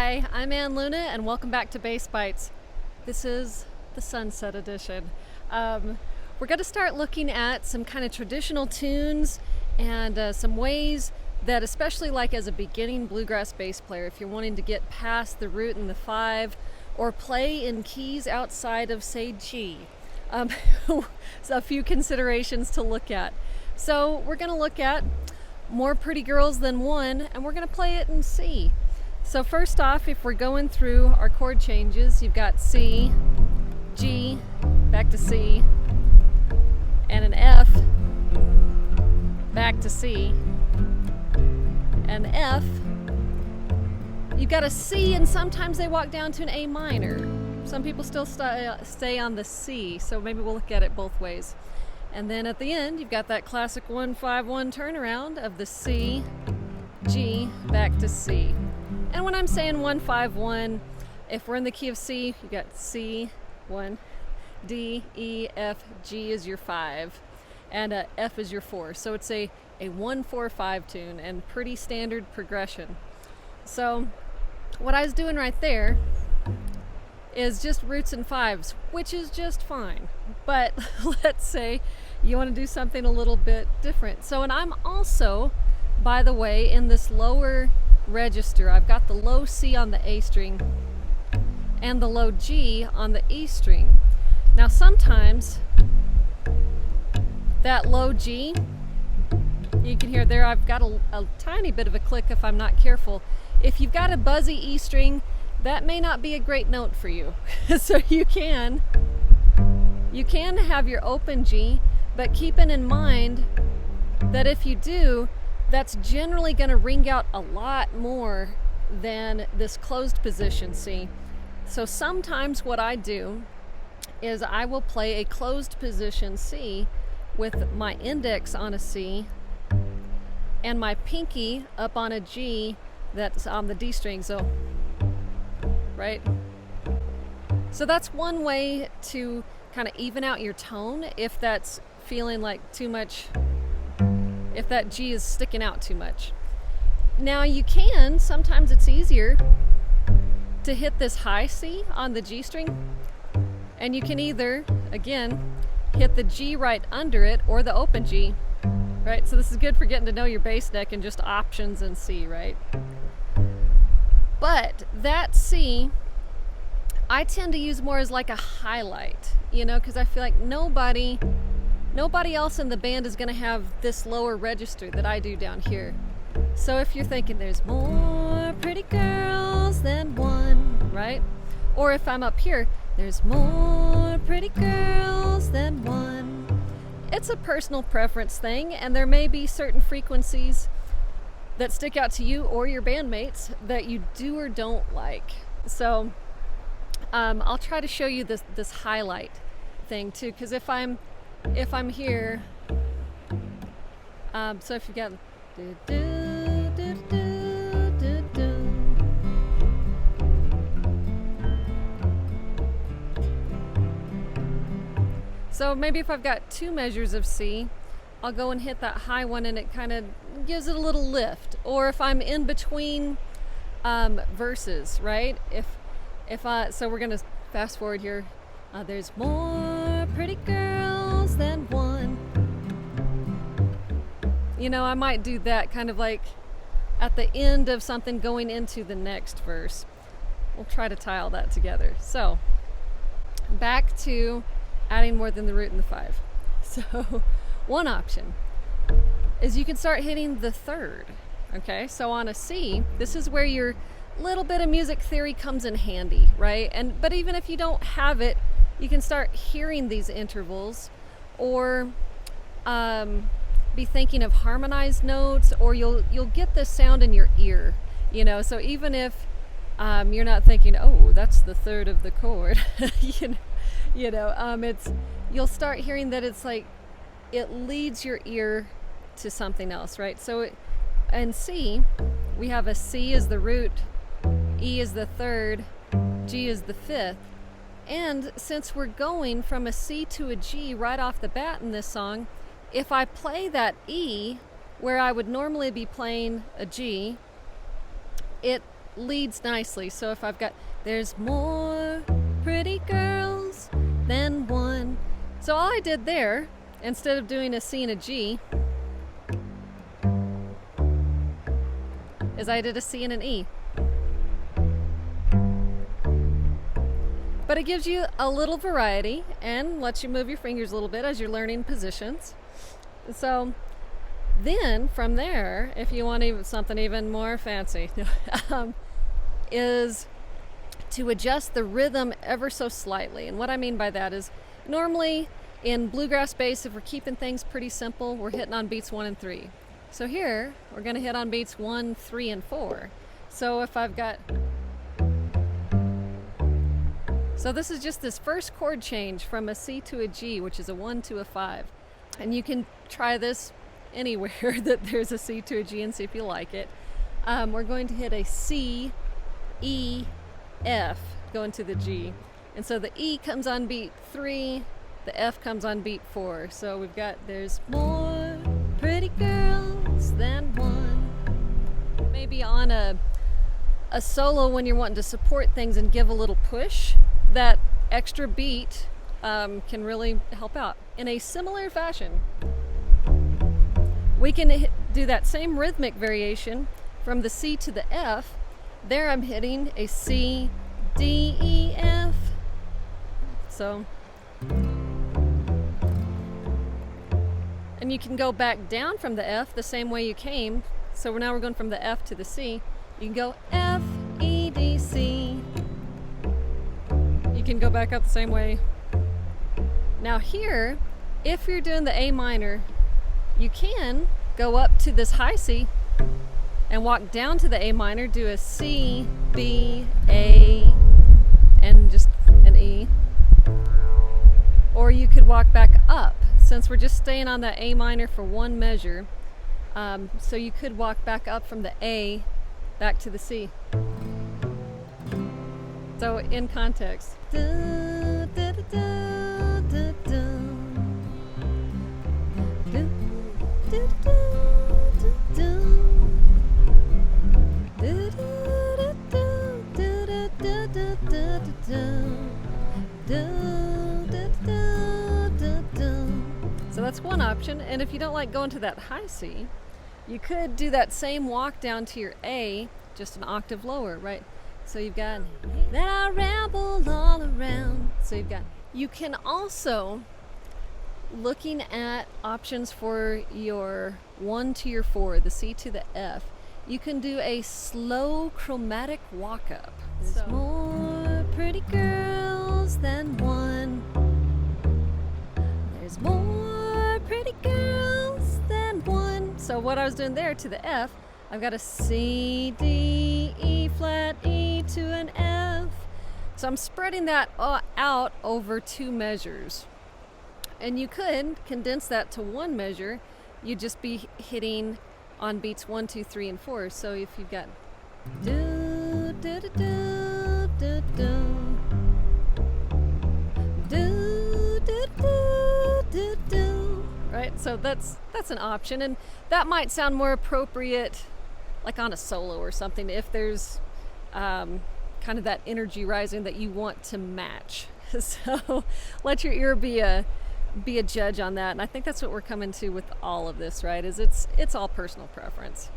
Hi, I'm Ann Luna, and welcome back to Bass Bites. This is the Sunset Edition. We're going to start looking at some kind of traditional tunes and some ways that, especially like as a beginning bluegrass bass player, if you're wanting to get past the root and the five, or play in keys outside of, say, G. So a few considerations to look at. So we're going to look at More Pretty Girls Than One, and we're going to play it in C. So first off, if we're going through our chord changes, you've got C, G, back to C, and an F, back to C, and F. You've got a C, and sometimes they walk down to an A minor. Some people still stay on the C, so maybe we'll look at it both ways. And then at the end, you've got that classic 1-5-1 turnaround of the C, G, back to C. And when I'm saying 1-5-1, if we're in the key of C, you got C, 1, D, E, F, G is your 5, and F is your 4. So it's a 1-4-5 tune, and pretty standard progression. So what I was doing right there is just roots and fives, which is just fine. But let's say you want to do something a little bit different. So, and I'm also, by the way, in this lower register, I've got the low C on the A string and the low G on the E string. Now sometimes that low G, you can hear there, I've got a tiny bit of a click if I'm not careful. If you've got a buzzy E string, that may not be a great note for you. So you can have your open G, but keeping in mind that if you do, that's generally going to ring out a lot more than this closed position C. So sometimes what I do is I will play a closed position C with my index on a C and my pinky up on a G that's on the D string, so, right? So that's one way to kind of even out your tone if that's feeling like too much, if that G is sticking out too much. Now you can, sometimes it's easier to hit this high C on the G string, and you can either, again, hit the G right under it or the open G, right? So this is good for getting to know your bass neck and just options in C, right? But that C, I tend to use more as like a highlight, because I feel like nobody else in the band is going to have this lower register that I do down here. So if you're thinking there's more pretty girls than one, right? Or if I'm up here, there's more pretty girls than one. It's a personal preference thing, and there may be certain frequencies that stick out to you or your bandmates that you do or don't like. So I'll try to show you this highlight thing too, because if I'm here, so if you got do, do, do, do, do, do. So maybe if I've got two measures of C, I'll go and hit that high one, and it kind of gives it a little lift. Or if I'm in between verses, right? So we're gonna fast forward here. There's more pretty girls than one. I might do that kind of like at the end of something going into the next verse. We'll try to tie all that together. So back to adding more than the root and the five. So one option is you can start hitting the third. Okay, so on a C, this is where your little bit of music theory comes in handy, right? But even if you don't have it, you can start hearing these intervals, or be thinking of harmonized notes, or you'll get this sound in your ear, So even if you're not thinking, oh, that's the third of the chord, you'll start hearing that it's like it leads your ear to something else, right? So in C, we have a C as the root, E is the third, G is the fifth. And since we're going from a C to a G right off the bat in this song, if I play that E where I would normally be playing a G, it leads nicely. So if I've got, there's more pretty girls than one. So all I did there, instead of doing a C and a G, is I did a C and an E. But it gives you a little variety and lets you move your fingers a little bit as you're learning positions. So then from there, if you want something even more fancy, is to adjust the rhythm ever so slightly. And what I mean by that is, normally in bluegrass bass, if we're keeping things pretty simple, we're hitting on beats 1 and 3. So here, we're going to hit on beats 1, 3, and 4. So if I've got... So this is just this first chord change from a C to a G, which is a 1 to a 5. And you can try this anywhere that there's a C to a G and see if you like it. We're going to hit a C, E, F, going to the G. And so the E comes on beat 3, the F comes on beat 4. So we've got, there's more pretty girls than one. Maybe on a solo when you're wanting to support things and give a little push, that extra beat can really help out. In a similar fashion, we can do that same rhythmic variation from the C to the F. There I'm hitting a C, D, E, F. So, and you can go back down from the F the same way you came. So now we're going from the F to the C. You can go F, E, D, C. You can go back up the same way. Now here, if you're doing the A minor, you can go up to this high C and walk down to the A minor, do a C, B, A, and just an E. Or you could walk back up, since we're just staying on that A minor for one measure. So you could walk back up from the A back to the C. So in context. So that's one option, and if you don't like going to that high C, you could do that same walk down to your A, just an octave lower, right? So you've got that I ramble all around. So you've got, you can also, looking at options for your 1 to your 4, the C to the F, you can do a slow chromatic walk up. There's more pretty girls than one. There's more pretty girls than one. So what I was doing there to the F, I've got a C, D, E flat, E to an F. So I'm spreading that out over 2 measures. And you could condense that to 1 measure. You'd just be hitting on beats 1, 2, 3, and 4. So if you've got do, do, do, do, do, do, do, do, do, do, do. Right? So that's an option. And that might sound more appropriate like on a solo or something, if there's kind of that energy rising that you want to match. So let your ear be a judge on that. And I think that's what we're coming to with all of this, right? Is it's all personal preference.